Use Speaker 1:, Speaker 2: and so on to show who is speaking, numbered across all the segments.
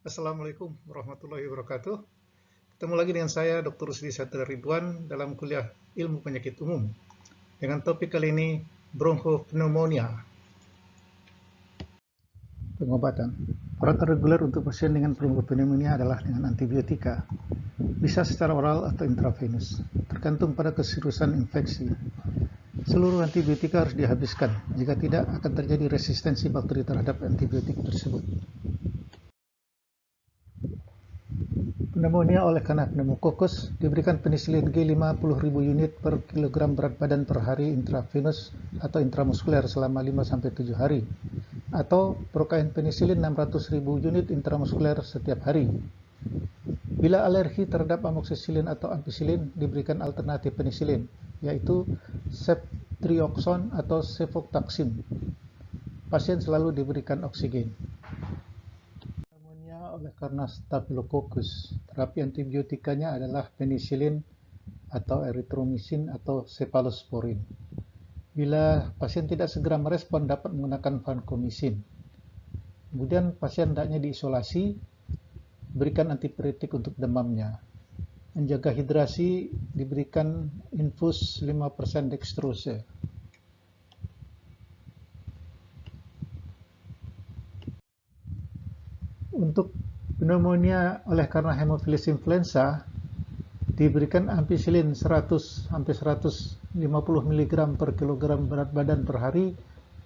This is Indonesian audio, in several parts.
Speaker 1: Assalamualaikum warahmatullahi wabarakatuh. Ketemu lagi dengan saya, Dr. Rusdi Satria Ridwan, dalam kuliah Ilmu Penyakit Umum. Dengan topik kali ini, bronchopneumonia. Pengobatan. Perawatan reguler untuk pasien dengan bronchopneumonia adalah dengan antibiotika. Bisa secara oral atau intravenous, tergantung pada keseriusan infeksi. Seluruh antibiotika harus dihabiskan, jika tidak akan terjadi resistensi bakteri terhadap antibiotik tersebut. Pneumonia oleh karena pneumococcus diberikan penisilin G 50.000 unit per kilogram berat badan per hari intravenous atau intramuskuler selama 5-7 hari, atau prokain penisilin 600.000 unit intramuskuler setiap hari. Bila alergi terhadap amoxicillin atau ampicillin, diberikan alternatif penisilin, yaitu ceftriaxone atau cefotaxime. Pasien selalu diberikan oksigen. Oleh karena Staphylococcus, terapi antibiotikanya adalah penisilin atau erythromycin atau cephalosporin. Bila pasien tidak segera merespon, dapat menggunakan vancomycin. Kemudian pasien hendaknya diisolasi, berikan antipiretik untuk demamnya. Menjaga hidrasi, diberikan infus 5% dextrose. Untuk pneumonia oleh karena hemofilis influenza, diberikan ampicillin 100-150 mg per kilogram berat badan per hari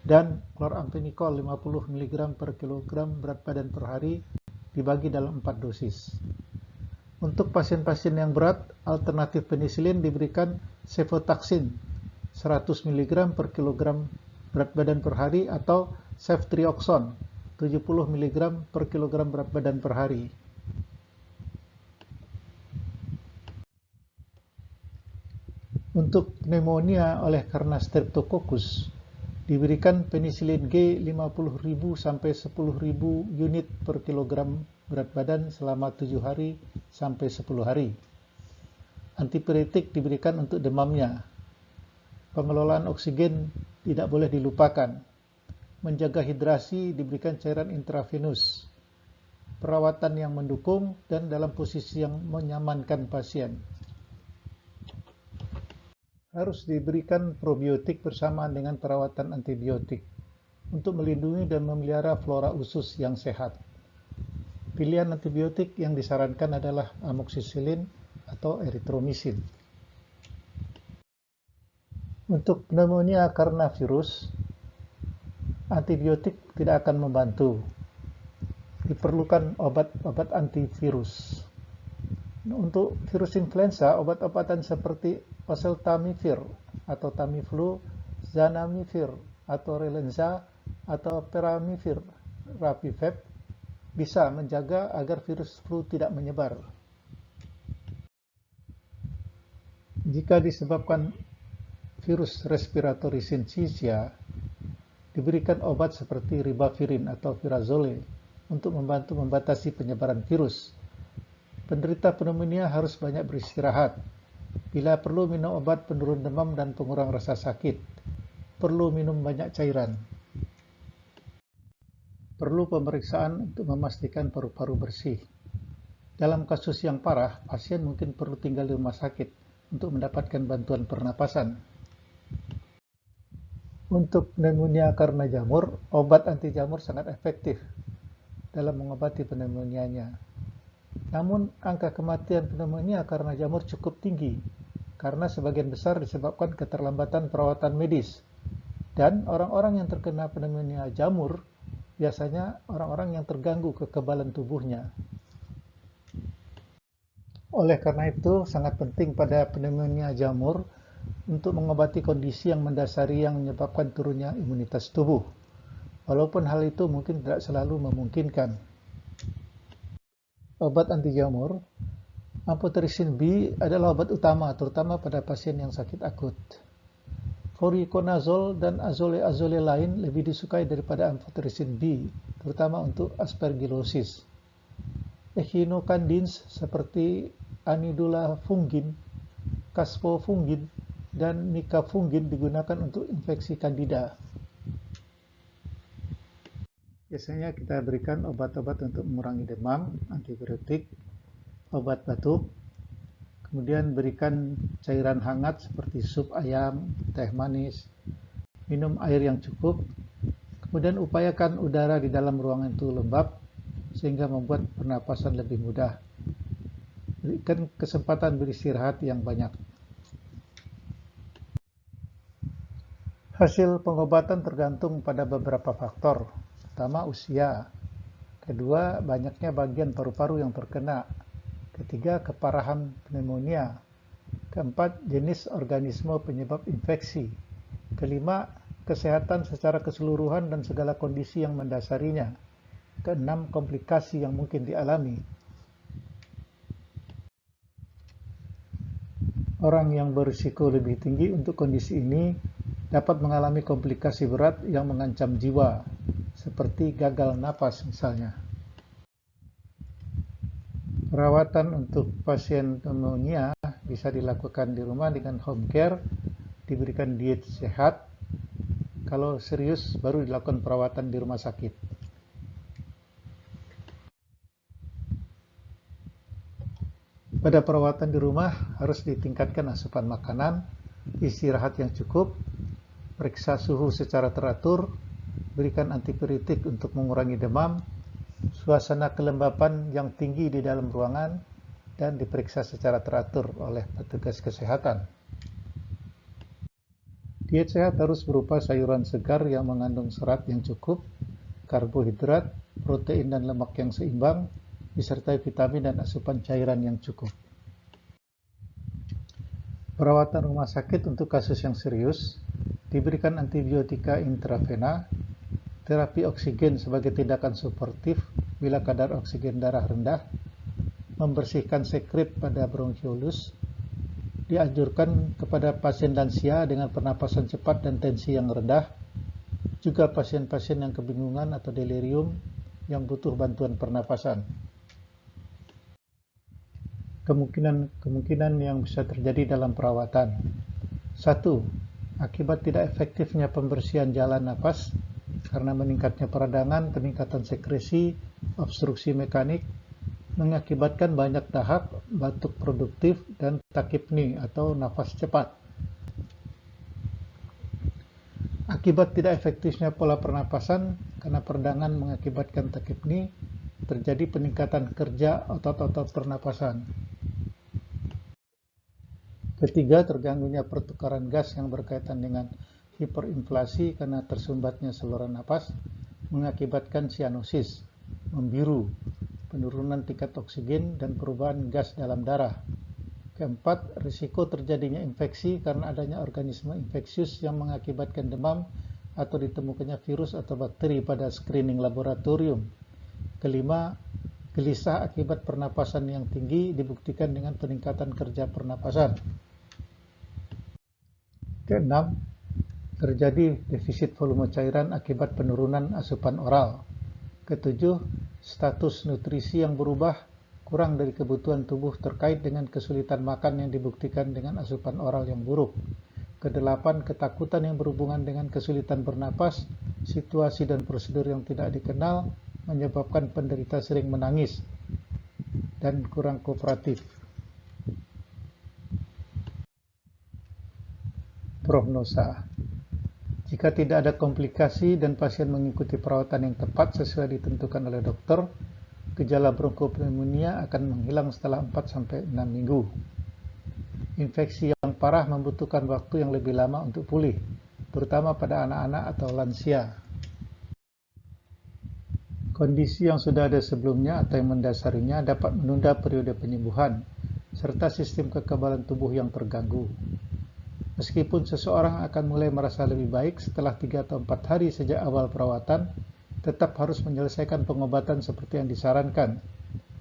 Speaker 1: dan chloramphenicol 50 mg per kilogram berat badan per hari dibagi dalam 4 dosis. Untuk pasien-pasien yang berat, alternatif penisilin diberikan cefotaxime 100 mg per kilogram berat badan per hari atau ceftriaxone 70 mg per kilogram berat badan per hari. Untuk pneumonia oleh karena Streptococcus, diberikan penisilin G 50.000 sampai 10.000 unit per kilogram berat badan selama 7 hari sampai 10 hari. Antipiretik diberikan untuk demamnya. Pengelolaan oksigen tidak boleh dilupakan. Menjaga hidrasi, diberikan cairan intravenus. Perawatan yang mendukung dan dalam posisi yang menyamankan pasien. Harus diberikan probiotik bersamaan dengan perawatan antibiotik untuk melindungi dan memelihara flora usus yang sehat. Pilihan antibiotik yang disarankan adalah amoxicillin atau erythromycin. Untuk pneumonia karena virus, antibiotik tidak akan membantu. Diperlukan obat-obat antivirus. Untuk virus influenza, obat-obatan seperti oseltamivir atau Tamiflu, zanamivir atau Relenza atau peramivir Rapiveb bisa menjaga agar virus flu tidak menyebar. Jika disebabkan virus respiratory syncytia, diberikan obat seperti ribavirin atau virazole untuk membantu membatasi penyebaran virus. Penderita pneumonia harus banyak beristirahat. Bila perlu, minum obat penurun demam dan pengurang rasa sakit. Perlu minum banyak cairan. Perlu pemeriksaan untuk memastikan paru-paru bersih. Dalam kasus yang parah, pasien mungkin perlu tinggal di rumah sakit untuk mendapatkan bantuan pernapasan. Untuk pneumonia karena jamur, obat anti jamur sangat efektif dalam mengobati pneumonia-nya. Namun, angka kematian pneumonia karena jamur cukup tinggi, karena sebagian besar disebabkan keterlambatan perawatan medis. Dan orang-orang yang terkena pneumonia jamur, biasanya orang-orang yang terganggu kekebalan tubuhnya. Oleh karena itu, sangat penting pada pneumonia jamur untuk mengobati kondisi yang mendasari yang menyebabkan turunnya imunitas tubuh. Walaupun hal itu mungkin tidak selalu memungkinkan. Obat anti jamur, amphotericin B adalah obat utama, terutama pada pasien yang sakit akut. Voriconazole dan azole lain lebih disukai daripada amphotericin B, terutama untuk aspergillosis. Echinocandins seperti anidulafungin, caspofungin, dan micafungin digunakan untuk infeksi Candida. Biasanya kita berikan obat-obat untuk mengurangi demam, antibiotik, obat batuk, kemudian berikan cairan hangat seperti sup ayam, teh manis, minum air yang cukup, kemudian upayakan udara di dalam ruangan itu lembab sehingga membuat pernapasan lebih mudah. Berikan kesempatan beristirahat yang banyak. Hasil pengobatan tergantung pada beberapa faktor. Pertama, usia. Kedua, banyaknya bagian paru-paru yang terkena. Ketiga, keparahan pneumonia. Keempat, jenis organisme penyebab infeksi. Kelima, kesehatan secara keseluruhan dan segala kondisi yang mendasarinya. Keenam, komplikasi yang mungkin dialami. Orang yang berisiko lebih tinggi untuk kondisi ini dapat mengalami komplikasi berat yang mengancam jiwa, seperti gagal napas misalnya. Perawatan untuk pasien pneumonia bisa dilakukan di rumah dengan home care, diberikan diet sehat. Kalau serius, baru dilakukan perawatan di rumah sakit. Pada perawatan di rumah harus ditingkatkan asupan makanan, istirahat yang cukup, periksa suhu secara teratur, berikan antibiotik untuk mengurangi demam, suasana kelembapan yang tinggi di dalam ruangan, dan diperiksa secara teratur oleh petugas kesehatan. Diet sehat harus berupa sayuran segar yang mengandung serat yang cukup, karbohidrat, protein dan lemak yang seimbang, disertai vitamin dan asupan cairan yang cukup. Perawatan rumah sakit untuk kasus yang serius, diberikan antibiotika intravena, terapi oksigen sebagai tindakan suportif bila kadar oksigen darah rendah, membersihkan sekret pada bronkiolus, dianjurkan kepada pasien lansia dengan pernapasan cepat dan tensi yang rendah, juga pasien-pasien yang kebingungan atau delirium yang butuh bantuan pernapasan. Kemungkinan yang bisa terjadi dalam perawatan. 1. Akibat tidak efektifnya pembersihan jalan napas karena meningkatnya peradangan, peningkatan sekresi, obstruksi mekanik, mengakibatkan banyak dahak, batuk produktif, dan takipni atau nafas cepat. Akibat tidak efektifnya pola pernapasan karena peradangan mengakibatkan takipni, terjadi peningkatan kerja otot-otot pernapasan. Ketiga, terganggunya pertukaran gas yang berkaitan dengan hiperinflasi karena tersumbatnya saluran napas, mengakibatkan sianosis, membiru, penurunan tingkat oksigen, dan perubahan gas dalam darah. Keempat, risiko terjadinya infeksi karena adanya organisme infeksius yang mengakibatkan demam atau ditemukannya virus atau bakteri pada screening laboratorium. Kelima, gelisah akibat pernapasan yang tinggi dibuktikan dengan peningkatan kerja pernapasan. Keenam, terjadi defisit volume cairan akibat penurunan asupan oral. Ketujuh, status nutrisi yang berubah kurang dari kebutuhan tubuh terkait dengan kesulitan makan yang dibuktikan dengan asupan oral yang buruk. Kedelapan, ketakutan yang berhubungan dengan kesulitan bernapas, situasi dan prosedur yang tidak dikenal menyebabkan penderita sering menangis dan kurang kooperatif. Prognosa. Jika tidak ada komplikasi dan pasien mengikuti perawatan yang tepat sesuai ditentukan oleh dokter, gejala bronkopneumonia akan menghilang setelah 4-6 minggu. Infeksi yang parah membutuhkan waktu yang lebih lama untuk pulih, terutama pada anak-anak atau lansia. Kondisi yang sudah ada sebelumnya atau yang mendasarinya dapat menunda periode penyembuhan, serta sistem kekebalan tubuh yang terganggu. Meskipun seseorang akan mulai merasa lebih baik setelah 3 atau 4 hari sejak awal perawatan, tetap harus menyelesaikan pengobatan seperti yang disarankan,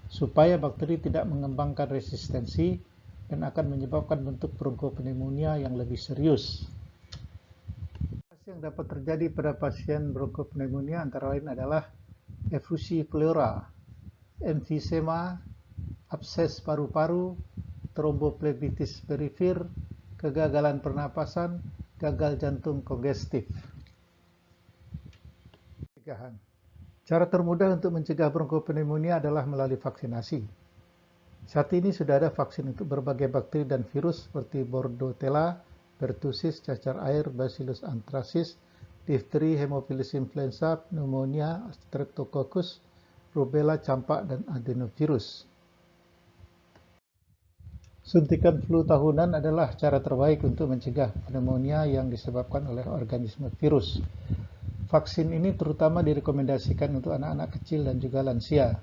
Speaker 1: supaya bakteri tidak mengembangkan resistensi dan akan menyebabkan bentuk bronkopneumonia yang lebih serius. Yang dapat terjadi pada pasien bronkopneumonia antara lain adalah efusi pleura, emfisema, abses paru-paru, trombopleuritis perifir, kegagalan pernapasan, gagal jantung kongestif. Pencegahan. Cara termudah untuk mencegah bronkopneumonia adalah melalui vaksinasi. Saat ini sudah ada vaksin untuk berbagai bakteri dan virus seperti Bordetella, pertussis, cacar air, Bacillus anthracis, difteri, hemophilus influenza, pneumonia, streptococcus, rubella, campak, dan adenovirus. Suntikan flu tahunan adalah cara terbaik untuk mencegah pneumonia yang disebabkan oleh organisme virus. Vaksin ini terutama direkomendasikan untuk anak-anak kecil dan juga lansia.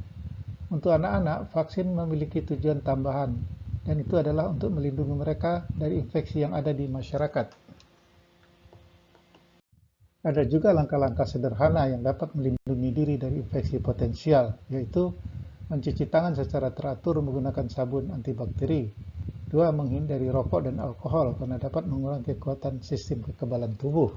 Speaker 1: Untuk anak-anak, vaksin memiliki tujuan tambahan, dan itu adalah untuk melindungi mereka dari infeksi yang ada di masyarakat. Ada juga langkah-langkah sederhana yang dapat melindungi diri dari infeksi potensial, yaitu mencuci tangan secara teratur menggunakan sabun antibakteri. 2. Menghindari rokok dan alkohol karena dapat mengurangi kekuatan sistem kekebalan tubuh.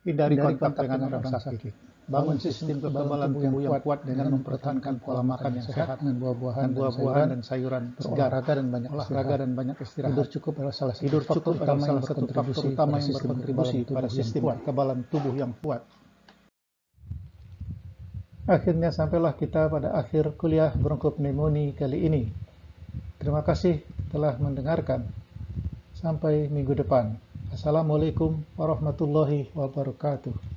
Speaker 1: Hindari kontak dengan orang sakit. Bangun sistem kekebalan tubuh yang kuat dengan mempertahankan pola makan yang sehat dengan buah-buahan dan sayuran, berolahraga dan banyak istirahat. Tidur cukup adalah salah satu faktor utama yang berkontribusi pada sistem kekebalan tubuh yang kuat. Akhirnya sampailah kita pada akhir kuliah bronkopneumonia kali ini. Terima kasih telah mendengarkan. Sampai minggu depan. Assalamualaikum warahmatullahi wabarakatuh.